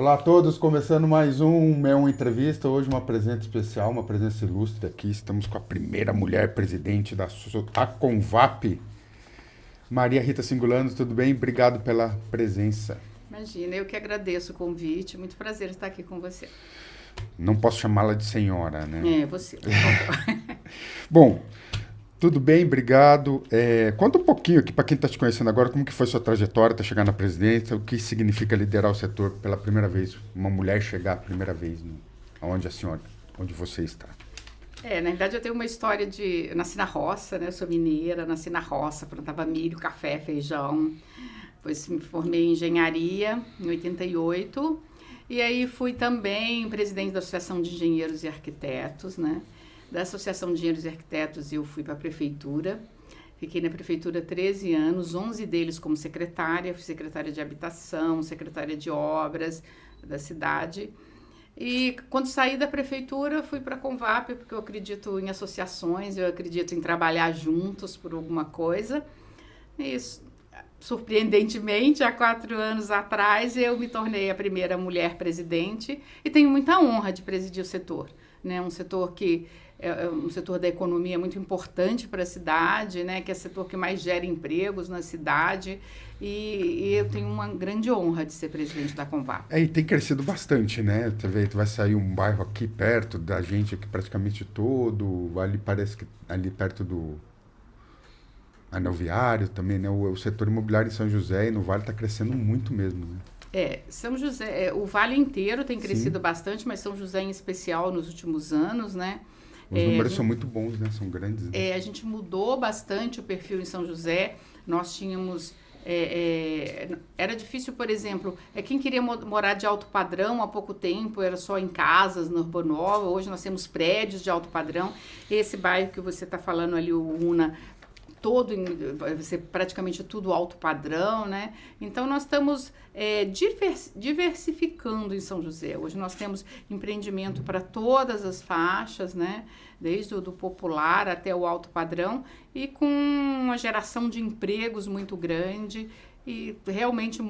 Olá a todos, começando mais uma entrevista, hoje uma presença especial, uma presença ilustre aqui, estamos com a primeira mulher presidente da Convap, Maria Rita Singulano, tudo bem? Obrigado pela presença. Imagina, eu que agradeço o convite, muito prazer estar aqui com você. Não posso chamá-la de senhora, né? É, você, por favor. Bom, tudo bem, obrigado. Conta um pouquinho aqui para quem está te conhecendo agora, como que foi sua trajetória até chegar na presidência, o que significa liderar o setor pela primeira vez, uma mulher chegar a primeira vez, onde a senhora, onde você está. Na verdade eu tenho uma história de... Eu nasci na roça, né? Eu sou mineira, nasci na roça, plantava milho, café, feijão. Depois me formei em engenharia em 88. E aí fui também presidente da Associação de Engenheiros e Arquitetos, né? Da Associação de Engenheiros e Arquitetos eu fui para a prefeitura. Fiquei na prefeitura 13 anos, 11 deles como secretária. Fui secretária de habitação, secretária de obras da cidade. E quando saí da prefeitura, fui para a Convap, porque eu acredito em associações, eu acredito em trabalhar juntos por alguma coisa. E surpreendentemente, há 4 anos atrás, eu me tornei a primeira mulher presidente e tenho muita honra de presidir o setor, né? Um setor que é um setor da economia muito importante para a cidade, né? Que é o setor que mais gera empregos na cidade e eu tenho uma grande honra de ser presidente da Convap. E tem crescido bastante, né? Você vê, vai sair um bairro aqui perto da gente, aqui praticamente todo, ali parece que ali perto do Anel Viário também, né? O setor imobiliário em São José e no Vale está crescendo muito mesmo, né? São José, o Vale inteiro tem crescido Sim. bastante, mas São José em especial nos últimos anos, né? Os números são muito bons, né? São grandes. Né? A gente mudou bastante o perfil em São José. Nós tínhamos... era difícil, por exemplo, quem queria morar de alto padrão há pouco tempo era só em casas, no Urbanova. Hoje nós temos prédios de alto padrão. Esse bairro que você está falando ali, o Una, vai ser praticamente tudo alto padrão, né? Então nós estamos diversificando em São José. Hoje nós temos empreendimento para todas as faixas, né? Desde o do popular até o alto padrão e com uma geração de empregos muito grande e realmente um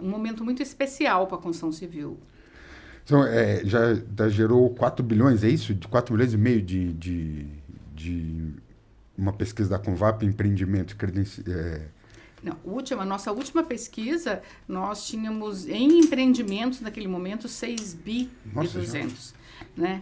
momento muito especial para a construção civil. Então, já gerou 4 bilhões, é isso? De 4 milhões e meio de uma pesquisa da Convap, empreendimento, Não, nossa última pesquisa, nós tínhamos em empreendimentos naquele momento 6 bi e 200, né?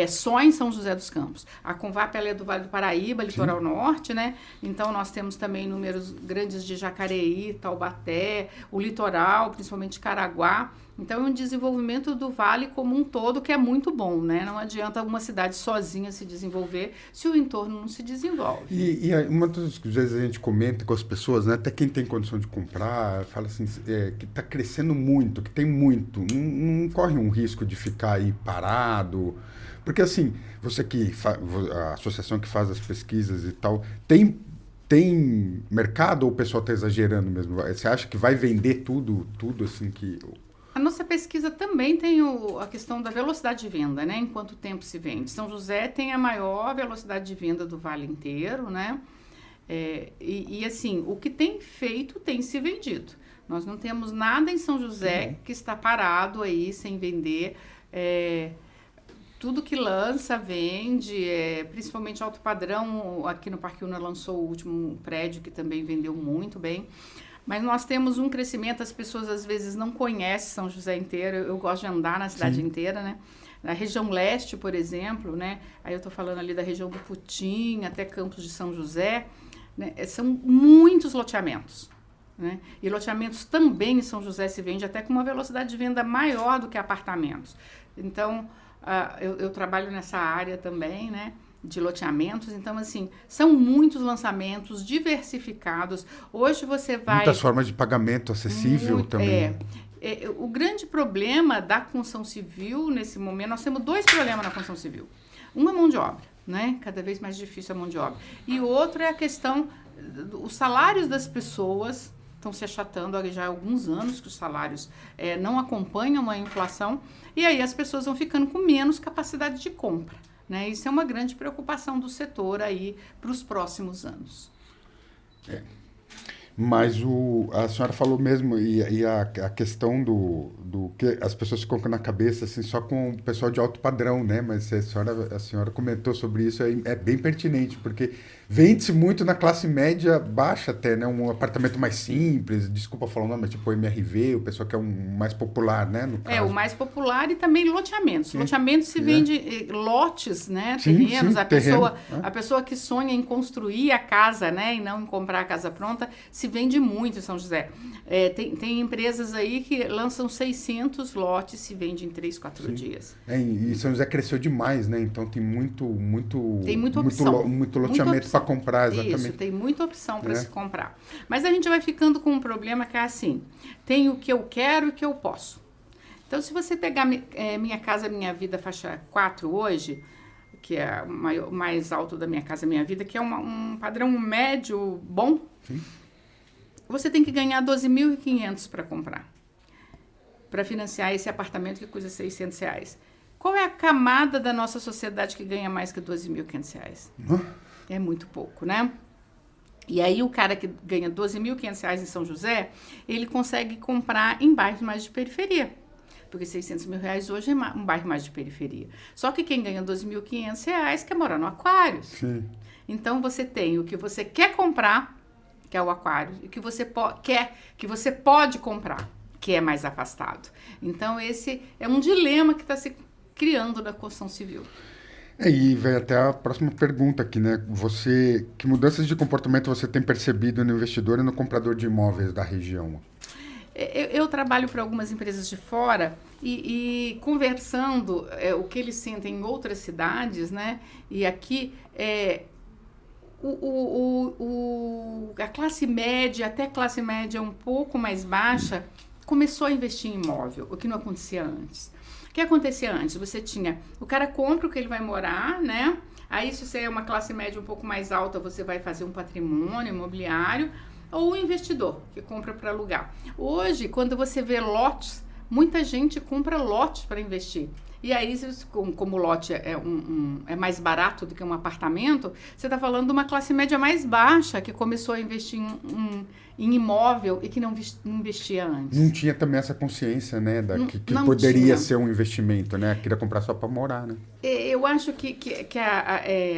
Só em São José dos Campos. A Convap ela é do Vale do Paraíba, litoral norte, né? Então nós temos também números grandes de Jacareí, Taubaté, o litoral, principalmente Caraguá. Então é um desenvolvimento do Vale como um todo que é muito bom, né? Não adianta uma cidade sozinha se desenvolver se o entorno não se desenvolve. E uma das vezes a gente comenta com as pessoas, né? Até quem tem condição de comprar, fala assim, que está crescendo muito, que tem muito, não corre um risco de ficar aí parado. Porque assim, a associação que faz as pesquisas e tal, tem mercado ou o pessoal está exagerando mesmo? Você acha que vai vender tudo assim que... A nossa pesquisa também tem a questão da velocidade de venda, né? Em quanto tempo se vende. São José tem a maior velocidade de venda do Vale inteiro, né? Assim, o que tem feito tem se vendido. Nós não temos nada em São José que está parado aí sem vender. Tudo que lança, vende, principalmente alto padrão. Aqui no Parque Una lançou o último prédio que também vendeu muito bem. Mas nós temos um crescimento, as pessoas às vezes não conhecem São José inteiro. Eu gosto de andar na cidade inteira, né? Na região leste, por exemplo, né? Aí eu estou falando ali da região do Putim, até Campos de São José, né? São muitos loteamentos. Né? E loteamentos também em São José se vende até com uma velocidade de venda maior do que apartamentos. Então, eu trabalho nessa área também, né? De loteamentos, então assim, são muitos lançamentos diversificados. Hoje você vai... Muitas formas de pagamento acessível também. O grande problema da construção civil, nesse momento, nós temos 2 problemas na construção civil. Um é a mão de obra, né? Cada vez mais difícil a mão de obra. E o outro é a questão, os salários das pessoas estão se achatando já há alguns anos, que os salários não acompanham a inflação, e aí as pessoas vão ficando com menos capacidade de compra. Né? Isso é uma grande preocupação do setor aí para os próximos anos. Mas a senhora falou mesmo, e a questão do que as pessoas ficam na cabeça, assim, só com o pessoal de alto padrão, né? Mas a senhora comentou sobre isso, é bem pertinente, porque vende-se muito na classe média baixa até, né? Um apartamento mais simples, desculpa falar o nome, mas tipo o MRV, o pessoal que é um mais popular, né? No É, o caso. mais popular e também loteamentos. Loteamentos se vende lotes, né? Sim, Terrenos. sim, terreno. A pessoa que sonha em construir a casa, né? E não em comprar a casa pronta, se vende muito em São José. É, tem empresas aí que lançam 600 lotes, se vende em 3, 4 dias. É, e São José cresceu demais, né? Então tem Tem muita opção. Muito loteamento para comprar, exatamente. Isso, tem muita opção para É. se comprar. Mas a gente vai ficando com um problema que é assim: tem o que eu quero e o que eu posso. Então, se você pegar Minha Casa Minha Vida faixa 4 hoje, que é o mais alto da Minha Casa Minha Vida, que é um padrão médio bom, Sim. você tem que ganhar 12.500 para comprar, para financiar esse apartamento que custa R$600. Qual é a camada da nossa sociedade que ganha mais que R$12.500? É muito pouco, né? E aí o cara que ganha R$12.500 em São José, ele consegue comprar em bairros mais de periferia. Porque R$600.000 hoje é um bairro mais de periferia. Só que quem ganha R$12.500 quer morar no Aquários. Sim. Então você tem o que você quer comprar, que é o Aquários, e o que você que você pode comprar, que é mais afastado. Então esse é um dilema que está se criando na construção civil. E vem até a próxima pergunta aqui, né? Que mudanças de comportamento você tem percebido no investidor e no comprador de imóveis da região? Eu trabalho para algumas empresas de fora e conversando o que eles sentem em outras cidades, né? E aqui a classe média, até classe média um pouco mais baixa, começou a investir em imóvel, o que não acontecia antes. O que acontecia antes? Você tinha, o cara compra o que ele vai morar, né? Aí se você é uma classe média um pouco mais alta, você vai fazer um patrimônio imobiliário, ou o investidor que compra para alugar. Hoje, quando você vê lotes, muita gente compra lotes para investir. E aí, como o lote é mais barato do que um apartamento, você está falando de uma classe média mais baixa que começou a investir em imóvel e que não investia antes. Não tinha também essa consciência, né? Que não poderia tinha. ser um investimento, né? Queria comprar só para morar, né? Eu acho que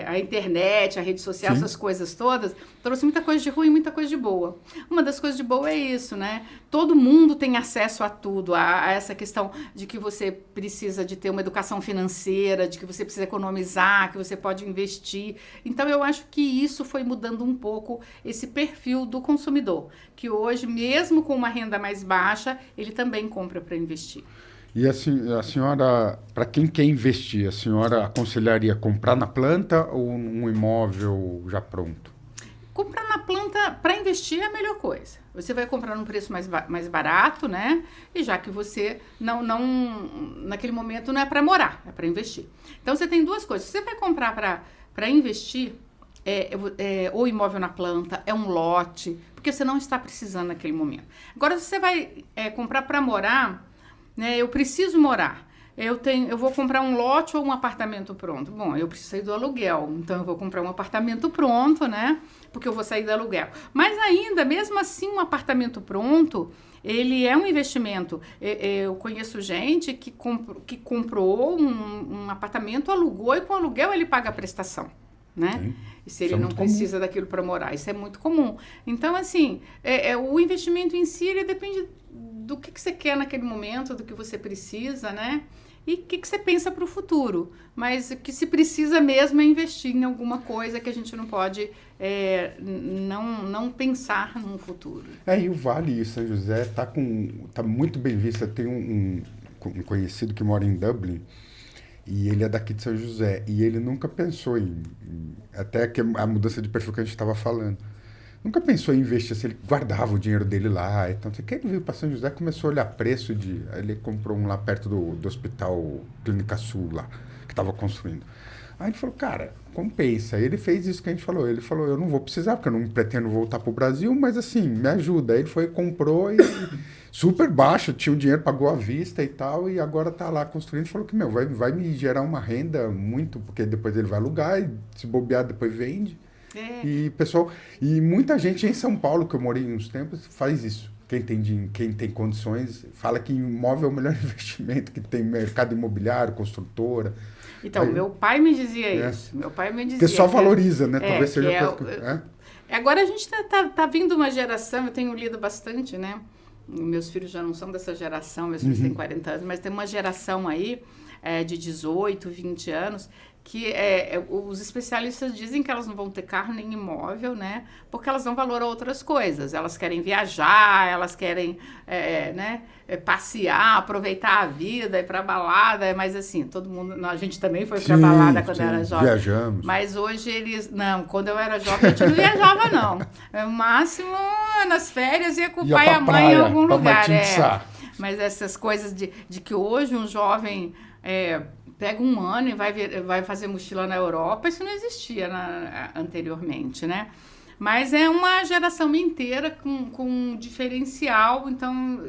a internet, a rede social, Sim. essas coisas todas, trouxe muita coisa de ruim e muita coisa de boa. Uma das coisas de boa é isso, né? Todo mundo tem acesso a tudo, a essa questão de que você precisa de ter uma educação financeira, de que você precisa economizar, que você pode investir. Então, eu acho que isso foi mudando um pouco esse perfil do consumidor, que hoje, mesmo com uma renda mais baixa, ele também compra para investir. E assim, a senhora, para quem quer investir, a senhora aconselharia comprar na planta ou um imóvel já pronto? Comprar na planta para investir é a melhor coisa. Você vai comprar num preço mais barato, né? E já que você naquele momento não é para morar, é para investir. Então você tem duas coisas. Você vai comprar para investir, ou imóvel na planta, é um lote, porque você não está precisando naquele momento. Agora, se você vai comprar para morar, né? Eu preciso morar. Eu vou comprar um lote ou um apartamento pronto. Bom, eu preciso sair do aluguel, então eu vou comprar um apartamento pronto, né? Porque eu vou sair do aluguel. Mas ainda, mesmo assim, um apartamento pronto, ele é um investimento. Eu conheço gente que comprou um apartamento, alugou e com o aluguel ele paga a prestação, né? Sim. E se ele não precisa daquilo para morar, isso é muito comum. Então, assim, o investimento em si, ele depende do que você quer naquele momento, do que você precisa, né? E o que você pensa para o futuro. Mas o que se precisa mesmo é investir em alguma coisa que a gente não pode não pensar no futuro. E o Vale São José tá muito bem visto. Tem um conhecido que mora em Dublin e ele é daqui de São José. E ele nunca pensou até que a mudança de perfil que a gente estava falando. Nunca pensou em investir, assim, ele guardava o dinheiro dele lá. Então, que ele veio para São José, começou a olhar preço ele comprou um lá perto do Hospital Clínica Sul lá, que estava construindo. Aí ele falou, cara, compensa. Aí ele fez isso que a gente falou. Ele falou, eu não vou precisar, porque eu não pretendo voltar pro Brasil, mas assim, me ajuda. Aí ele foi, comprou e super baixo, tinha o dinheiro, pagou à vista e tal, e agora tá lá construindo. Falou que, vai me gerar uma renda muito, porque depois ele vai alugar e se bobear, depois vende. E pessoal, e muita gente em São Paulo, que eu morei uns tempos, faz isso. Quem tem condições, fala que imóvel é o melhor investimento, que tem mercado imobiliário, construtora. Então, Aí, meu pai me dizia isso. Meu pai me dizia. Porque só valoriza, né? Talvez seja Agora a gente tá vindo uma geração, eu tenho lido bastante, né? Meus filhos já não são dessa geração, meus filhos têm 40 anos, mas tem uma geração aí de 18, 20 anos, que os especialistas dizem que elas não vão ter carro nem imóvel, né? Porque elas dão valor a outras coisas. Elas querem viajar, elas querem passear, aproveitar a vida, ir pra balada, mas assim, todo mundo... A gente também foi pra balada quando era jovem. Viajamos. Mas hoje eles... Não, quando eu era jovem, a gente não viajava, não. O máximo, nas férias, ia com o pai e a mãe em algum lugar. Mas essas coisas de que hoje um jovem... pega um ano e vai fazer mochila na Europa, isso não existia anteriormente, né? Mas é uma geração inteira com um diferencial, então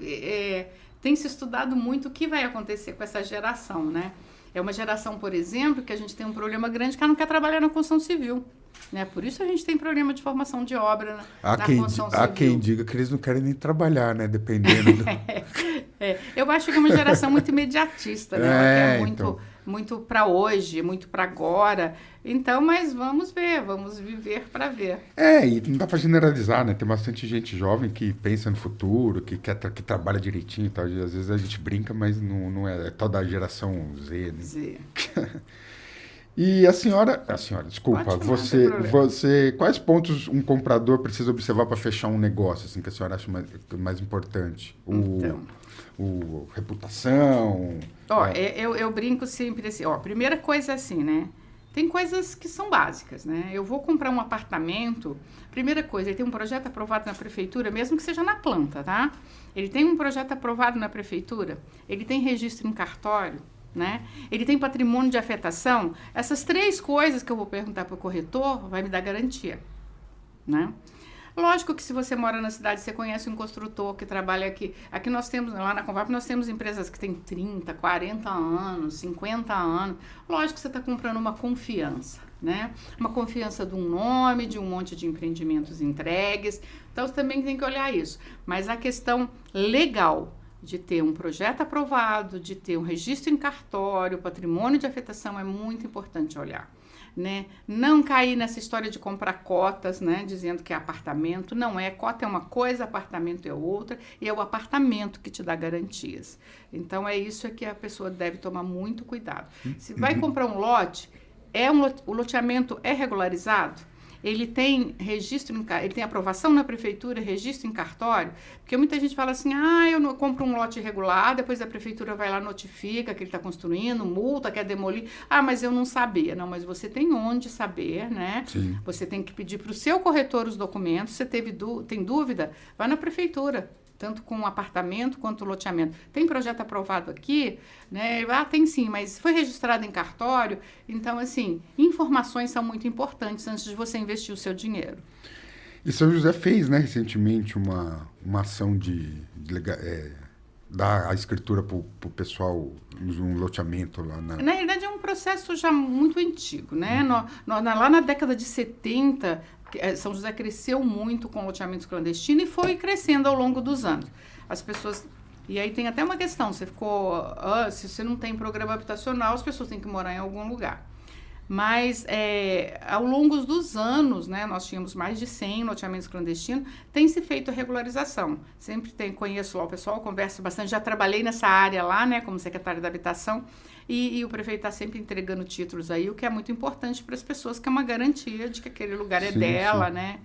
tem se estudado muito o que vai acontecer com essa geração, né? É uma geração, por exemplo, que a gente tem um problema grande que ela não quer trabalhar na construção civil. Né? Por isso a gente tem problema de formação de obra na construção civil. Há quem diga que eles não querem nem trabalhar, né? Dependendo do... Eu acho que é uma geração muito imediatista, né? Ela quer muito para hoje, muito para agora. Então, mas vamos ver, vamos viver para ver. E não dá para generalizar, né? Tem bastante gente jovem que pensa no futuro, que trabalha direitinho e tal. Às vezes a gente brinca, mas não é toda a geração Z, né? Z. E a senhora, desculpa, você, quais pontos um comprador precisa observar para fechar um negócio, assim, que a senhora acha mais importante? Reputação? Eu brinco sempre assim, primeira coisa assim, né? Tem coisas que são básicas, né? Eu vou comprar um apartamento, primeira coisa, ele tem um projeto aprovado na prefeitura, mesmo que seja na planta, tá? Ele tem um projeto aprovado na prefeitura, ele tem registro em cartório, né? Ele tem patrimônio de afetação. Essas 3 coisas que eu vou perguntar para o corretor vai me dar garantia, né? Lógico que se você mora na cidade, você conhece um construtor que trabalha aqui. Aqui nós temos, lá na Convap, nós temos empresas que têm 30, 40 anos, 50 anos. Lógico que você está comprando uma confiança, né? Uma confiança de um nome, de um monte de empreendimentos entregues. Então, você também tem que olhar isso. Mas a questão legal de ter um projeto aprovado, de ter um registro em cartório, patrimônio de afetação, é muito importante olhar. Né? Não cair nessa história de comprar cotas, né? Dizendo que é apartamento. Não é, cota é uma coisa, apartamento é outra, e é o apartamento que te dá garantias. Então, é isso que a pessoa deve tomar muito cuidado. Se vai comprar um lote, o loteamento é regularizado? Ele tem registro, ele tem aprovação na prefeitura, registro em cartório, porque muita gente fala assim, eu compro um lote irregular, depois a prefeitura vai lá, notifica que ele está construindo, multa, quer demolir, mas eu não sabia. Não, mas você tem onde saber, né? Sim. Você tem que pedir para o seu corretor os documentos, você tem dúvida, vai na prefeitura, tanto com o apartamento quanto o loteamento. Tem projeto aprovado aqui? Né? Tem sim, mas foi registrado em cartório? Então, assim, informações são muito importantes antes de você investir o seu dinheiro. E São José fez, né, recentemente uma ação dar a escritura para o pessoal num loteamento lá na... Na realidade, é um processo já muito antigo, né? Lá na década de 70... São José cresceu muito com loteamentos clandestinos e foi crescendo ao longo dos anos. As pessoas... E aí tem até uma questão, se você não tem programa habitacional, as pessoas têm que morar em algum lugar. Mas ao longo dos anos, né, nós tínhamos mais de 100 loteamentos clandestinos, tem se feito a regularização. Sempre conheço lá o pessoal, converso bastante, já trabalhei nessa área lá, né, como secretária da habitação, e o prefeito está sempre entregando títulos aí, o que é muito importante para as pessoas, que é uma garantia de que aquele lugar é dela, sim. Né?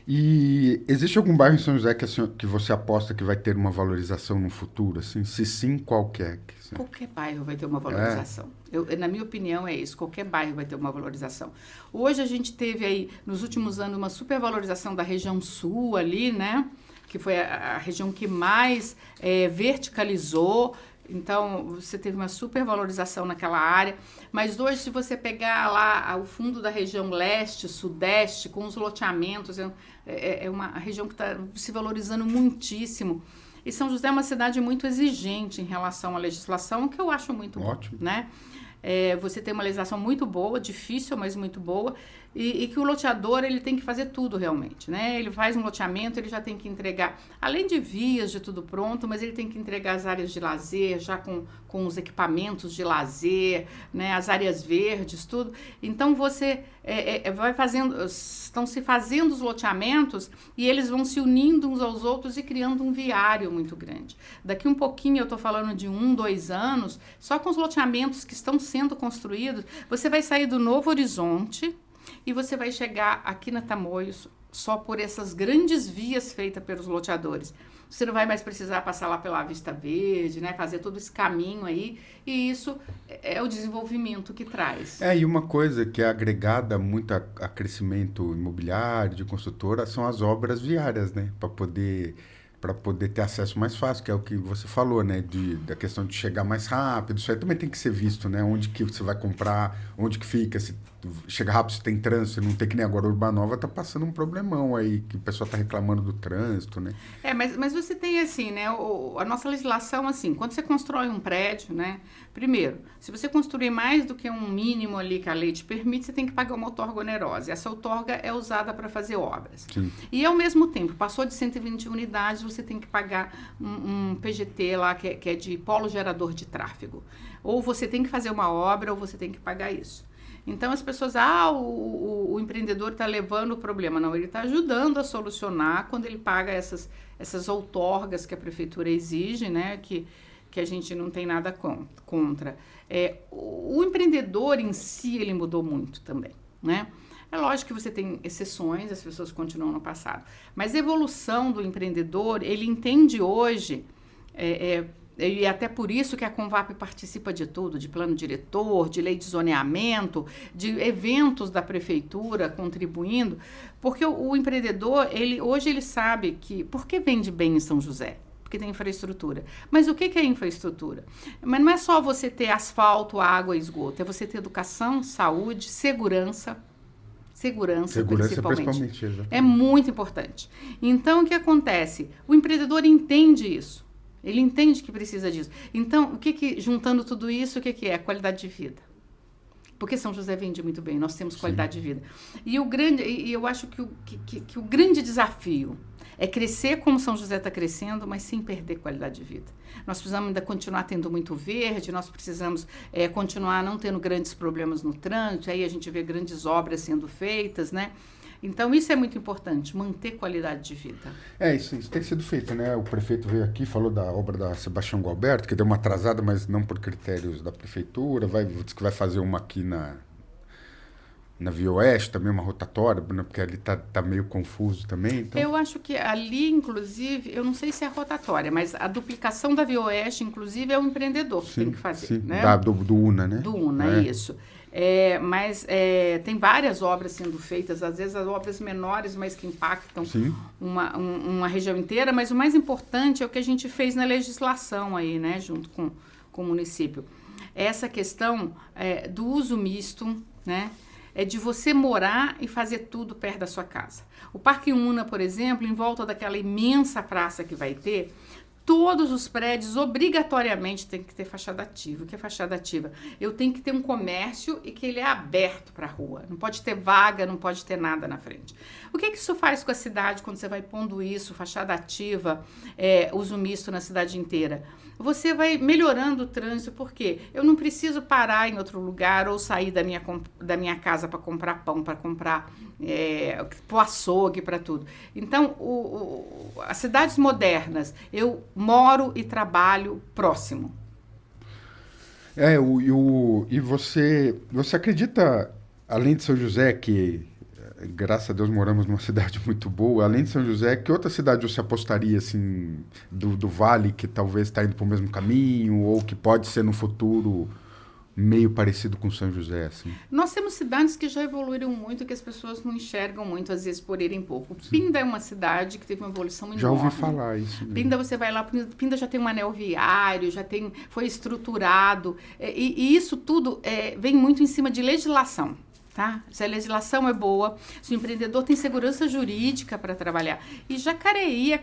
E existe algum bairro em São José que você aposta que vai ter uma valorização no futuro? Assim? Se sim, qualquer? Qualquer bairro vai ter uma valorização. Na minha opinião, é isso. Qualquer bairro vai ter uma valorização. Hoje a gente teve aí, nos últimos anos, uma supervalorização da região sul ali, né? Que foi a região que mais verticalizou. Então, você teve uma supervalorização naquela área, mas hoje, se você pegar lá o fundo da região leste, sudeste, com os loteamentos, é uma região que está se valorizando muitíssimo. E São José é uma cidade muito exigente em relação à legislação, que eu acho muito ótimo, né? Você tem uma legislação muito boa, difícil, mas muito boa. e que o loteador ele tem que fazer tudo realmente, né? Ele faz um loteamento, ele já tem que entregar, além de vias, de tudo pronto, mas ele tem que entregar as áreas de lazer, já com os equipamentos de lazer, né? As áreas verdes, tudo. Então você vai fazendo, estão se fazendo os loteamentos e eles vão se unindo uns aos outros e criando um viário muito grande. Daqui um pouquinho, eu estou falando de 1, 2 anos, só com os loteamentos que estão sendo construídos, você vai sair do Novo Horizonte e você vai chegar aqui na Tamoios só por essas grandes vias feitas pelos loteadores. Você não vai mais precisar passar lá pela Vista Verde, né? Fazer todo esse caminho aí. E isso é o desenvolvimento que traz. E uma coisa que é agregada muito a crescimento imobiliário, de construtora, são as obras viárias, né? Para poder ter acesso mais fácil, que é o que você falou, né? Da questão de chegar mais rápido. Isso aí também tem que ser visto, né? Onde que você vai comprar, onde que fica, se chega rápido, se tem trânsito, não tem que nem agora a Urbanova tá passando um problemão aí, que o pessoal tá reclamando do trânsito, né? Mas você tem assim, né? A nossa legislação, assim, quando você constrói um prédio, né? Primeiro, se você construir mais do que um mínimo ali que a lei te permite, você tem que pagar uma outorga onerosa. Essa outorga é usada para fazer obras. Sim. E ao mesmo tempo, passou de 120 unidades, você tem que pagar um PGT lá, que é de polo gerador de tráfego. Ou você tem que fazer uma obra, ou você tem que pagar isso. Então as pessoas, o empreendedor está levando o problema. Não, ele está ajudando a solucionar quando ele paga essas outorgas que a prefeitura exige, né? Que a gente não tem nada contra. O empreendedor em si, ele mudou muito também, né? É lógico que você tem exceções, as pessoas continuam no passado. Mas a evolução do empreendedor, ele entende hoje, e até por isso que a Convap participa de tudo, de plano diretor, de lei de zoneamento, de eventos da prefeitura contribuindo, porque o empreendedor, hoje ele sabe que, por que vende bem em São José? Porque tem infraestrutura. Mas o que é infraestrutura? Mas não é só você ter asfalto, água e esgoto, é você ter educação, saúde, segurança principalmente. É muito importante. Então, o que acontece? O empreendedor entende isso. Ele entende que precisa disso. Então, juntando tudo isso, o que é? Qualidade de vida. Porque São José vende muito bem, nós temos qualidade de vida. E eu acho que o grande desafio é crescer como São José está crescendo, mas sem perder qualidade de vida. Nós precisamos ainda continuar tendo muito verde, nós precisamos continuar não tendo grandes problemas no trânsito, aí a gente vê grandes obras sendo feitas, né? Então, isso é muito importante, manter qualidade de vida. Isso tem sido feito, né? O prefeito veio aqui, falou da obra da Sebastião Gualberto, que deu uma atrasada, mas não por critérios da prefeitura, disse que vai fazer uma aqui na Via Oeste, também uma rotatória, né? Porque ali tá meio confuso também. Então... Eu acho que ali, inclusive, eu não sei se é rotatória, mas a duplicação da Via Oeste, inclusive, é o empreendedor que tem que fazer. Sim, né? Do UNA, né? Do UNA, isso. Mas tem várias obras sendo feitas, às vezes as obras menores, mas que impactam uma região inteira, mas o mais importante é o que a gente fez na legislação aí, né, junto com o município. Essa questão do uso misto, né, é de você morar e fazer tudo perto da sua casa. O Parque Una, por exemplo, em volta daquela imensa praça que vai ter, todos os prédios obrigatoriamente têm que ter fachada ativa. O que é fachada ativa? Eu tenho que ter um comércio e que ele é aberto para a rua. Não pode ter vaga, não pode ter nada na frente. O que isso faz com a cidade quando você vai pondo isso, fachada ativa, uso misto na cidade inteira? Você vai melhorando o trânsito, porque eu não preciso parar em outro lugar ou sair da minha casa para comprar pão, para comprar pro açougue, para tudo. Então, as cidades modernas, eu moro e trabalho próximo. E você acredita, além de São José, que graças a Deus moramos numa cidade muito boa, além de São José, que outra cidade você apostaria, assim, do Vale, que talvez está indo para o mesmo caminho, ou que pode ser no futuro meio parecido com São José, assim? Nós temos cidades que já evoluíram muito, que as pessoas não enxergam muito, às vezes por irem pouco. Sim. Pinda é uma cidade que teve uma evolução enorme. Já ouvi falar isso mesmo. Pinda, você vai lá, Pinda já tem um anel viário, foi estruturado, e isso tudo vem muito em cima de legislação. Tá? Se a legislação é boa, se o empreendedor tem segurança jurídica para trabalhar. E Jacareí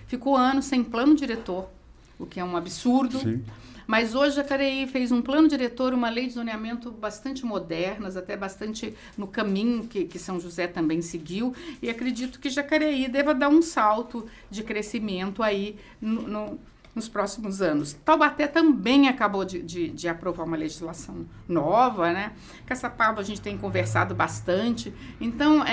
ficou anos sem plano diretor. o que é um absurdo. Sim. Mas hoje Jacareí fez um plano diretor, uma lei de zoneamento bastante modernas, até bastante no caminho que São José também seguiu, e acredito que Jacareí deva dar um salto de crescimento aí nos próximos anos. Taubaté também acabou de aprovar uma legislação nova, né? Caçapava a gente tem conversado bastante. Então,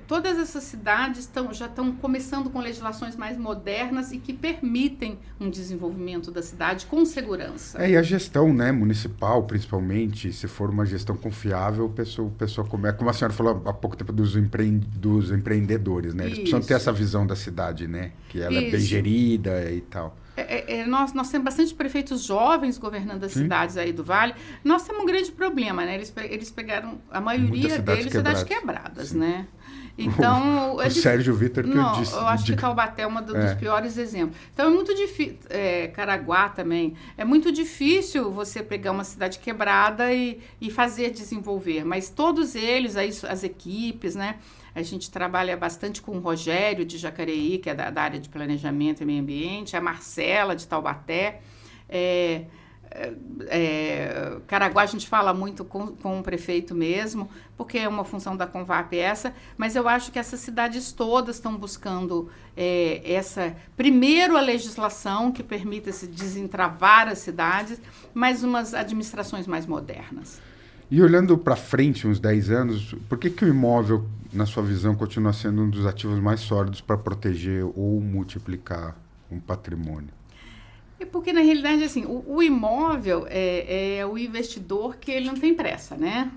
todas essas cidades já estão começando com legislações mais modernas e que permitem um desenvolvimento da cidade com segurança. E a gestão, né, municipal, principalmente, se for uma gestão confiável, o pessoal começa, como a senhora falou há pouco tempo, dos empreendedores, né? Eles precisam ter essa visão da cidade, né? Que ela é bem gerida e tal. Nós temos bastante prefeitos jovens governando as cidades aí do Vale. Nós temos um grande problema, né? Eles pegaram a maioria deles cidades quebradas, né? Então, o Sérgio Vitor que não, disse. Eu acho que Taubaté é um dos piores exemplos. Então é muito difícil. Caraguá também. É muito difícil você pegar uma cidade quebrada e fazer desenvolver. Mas todos eles, aí, as equipes, né? A gente trabalha bastante com o Rogério de Jacareí, que é da área de planejamento e meio ambiente, a Marcela de Taubaté. Caraguá a gente fala muito com o prefeito mesmo, porque é uma função da Convap essa, mas eu acho que essas cidades todas estão buscando primeiro a legislação que permita se desentravar as cidades, mas umas administrações mais modernas. E olhando para frente, uns 10 anos, por que o imóvel, na sua visão, continua sendo um dos ativos mais sólidos para proteger ou multiplicar um patrimônio? Porque, na realidade, assim, o imóvel é o investidor que ele não tem pressa, né?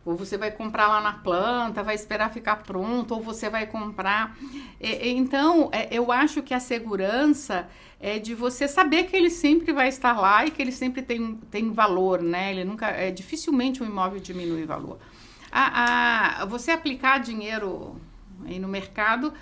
Ou você vai comprar lá na planta, vai esperar ficar pronto, ou você vai comprar. Então, eu acho que a segurança é de você saber que ele sempre vai estar lá e que ele sempre tem valor, né? Ele nunca, dificilmente um imóvel diminui valor. Você aplicar dinheiro aí no mercado,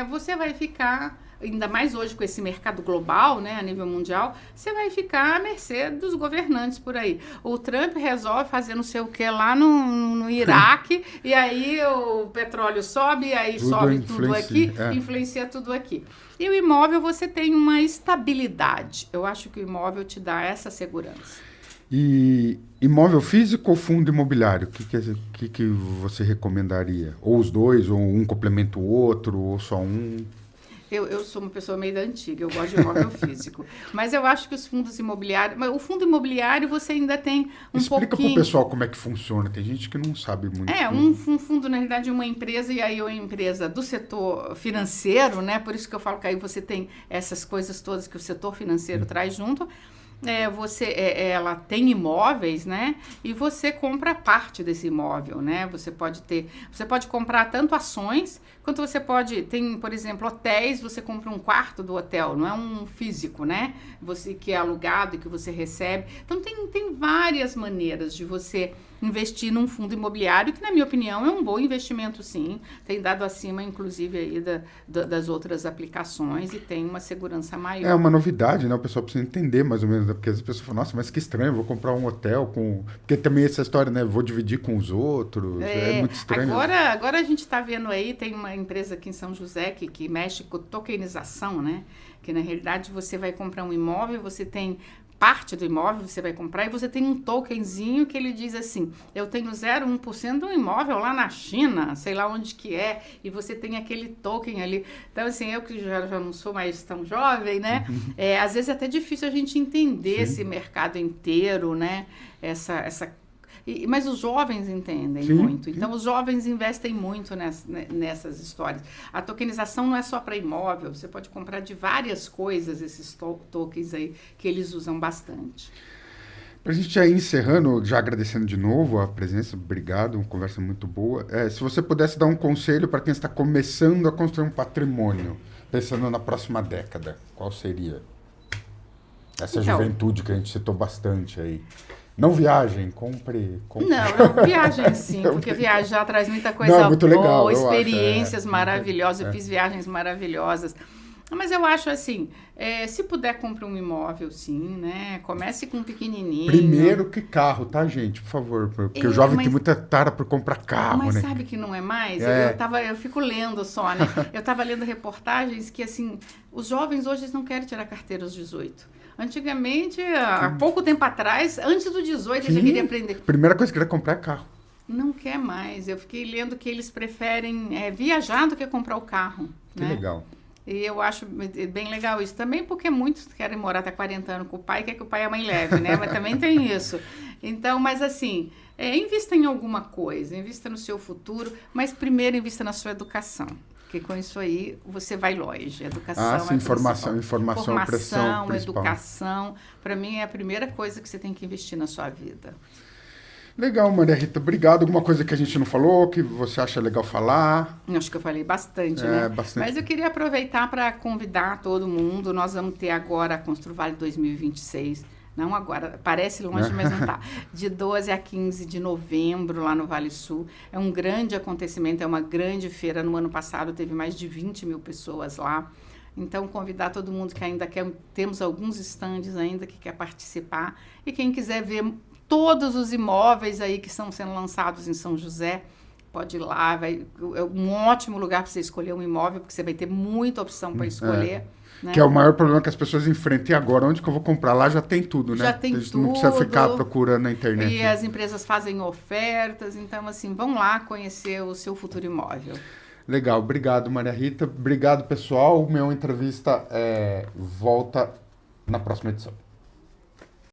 você vai ficar, ainda mais hoje com esse mercado global, né, a nível mundial, você vai ficar à mercê dos governantes por aí. O Trump resolve fazer não sei o que lá no Iraque, e aí o petróleo sobe, e aí sobe tudo aqui, influencia tudo aqui. E o imóvel, você tem uma estabilidade. Eu acho que o imóvel te dá essa segurança. E imóvel físico ou fundo imobiliário? O que você recomendaria? Ou os dois, ou um complementa o outro, ou só um? Eu sou uma pessoa meio da antiga, eu gosto de imóvel físico. Mas eu acho que os fundos imobiliários... Mas o fundo imobiliário você ainda tem Explica para o pessoal como é que funciona. Tem gente que não sabe muito. Um fundo, na realidade, é uma empresa, e aí é uma empresa do setor financeiro, né? Por isso que eu falo que aí você tem essas coisas todas que o setor financeiro traz junto. Ela tem imóveis, né? E você compra parte desse imóvel, né? Você pode comprar tanto ações, quanto você tem, por exemplo, hotéis, você compra um quarto do hotel, não é um físico, né? Que é alugado e que você recebe. Então, tem várias maneiras de você investir num fundo imobiliário, que, na minha opinião, é um bom investimento, sim. Tem dado acima, inclusive, aí das outras aplicações e tem uma segurança maior. É uma novidade, né? O pessoal precisa entender mais ou menos, porque as pessoas falam, nossa, mas que estranho, vou comprar um hotel com... Porque também essa história, né? Vou dividir com os outros, é muito estranho. Agora a gente está vendo aí, tem uma empresa aqui em São José que mexe com tokenização, né? Que, na realidade, você vai comprar um imóvel, você tem... parte do imóvel você vai comprar e você tem um tokenzinho que ele diz assim, eu tenho 0,1% de um imóvel lá na China, sei lá onde que é, e você tem aquele token ali. Então, assim, eu que já não sou mais tão jovem, né? Às vezes é até difícil a gente entender esse mercado inteiro, né? Mas os jovens entendem muito. Então, os jovens investem muito nessas histórias. A tokenização não é só para imóvel. Você pode comprar de várias coisas esses tokens aí, que eles usam bastante. Para a gente já ir encerrando, já agradecendo de novo a presença, obrigado, uma conversa muito boa. Se você pudesse dar um conselho para quem está começando a construir um patrimônio, pensando na próxima década, qual seria? Essa juventude que a gente citou bastante aí. Não viagem, compre. Não, viagem sim, porque viajar traz muita coisa muito boa, legal, experiências maravilhosas. Eu fiz viagens maravilhosas. Mas eu acho assim, se puder, compre um imóvel, sim, né? Comece com um pequenininho. Primeiro que carro, tá, gente? Por favor. Porque o jovem tem muita tara por comprar carro, mas né? sabe que não é mais? É. Eu fico lendo só, né? Eu estava lendo reportagens que, assim, os jovens hoje não querem tirar carteira aos 18. Antigamente, há pouco tempo atrás, antes do 18, ele já queria aprender. Primeira coisa que ele quer comprar é carro. Não quer mais. Eu fiquei lendo que eles preferem viajar do que comprar o carro. Que né? legal. E eu acho bem legal isso. Também porque muitos querem morar até 40 anos com o pai, quer que o pai e a mãe leve, né? Mas também tem isso. Então, mas assim, invista em alguma coisa, invista no seu futuro, mas primeiro invista na sua educação. Porque com isso aí você vai longe. Educação sim, informação, pressão principal. Educação, para mim é a primeira coisa que você tem que investir na sua vida. Legal, Maria Rita, obrigado. Alguma coisa que a gente não falou, que você acha legal falar? Acho que eu falei bastante, né? Bastante. Mas eu queria aproveitar para convidar todo mundo. Nós vamos ter agora a Constru Vale 2026. Não agora, parece longe, mas não tá. De 12 a 15 de novembro, lá no Vale Sul. É um grande acontecimento, é uma grande feira. No ano passado teve mais de 20 mil pessoas lá. Então, convidar todo mundo que ainda quer. Temos alguns estandes ainda que quer participar. E quem quiser ver todos os imóveis aí que estão sendo lançados em São José, pode ir lá. É um ótimo lugar para você escolher um imóvel, porque você vai ter muita opção para escolher. Né? Que é o maior problema que as pessoas enfrentam. E agora, onde que eu vou comprar? Lá já tem tudo, né? Já tem tudo. Não precisa ficar procurando na internet. E as empresas fazem ofertas. Então, assim, vão lá conhecer o seu futuro imóvel. Legal. Obrigado, Maria Rita. Obrigado, pessoal. Minha entrevista volta na próxima edição.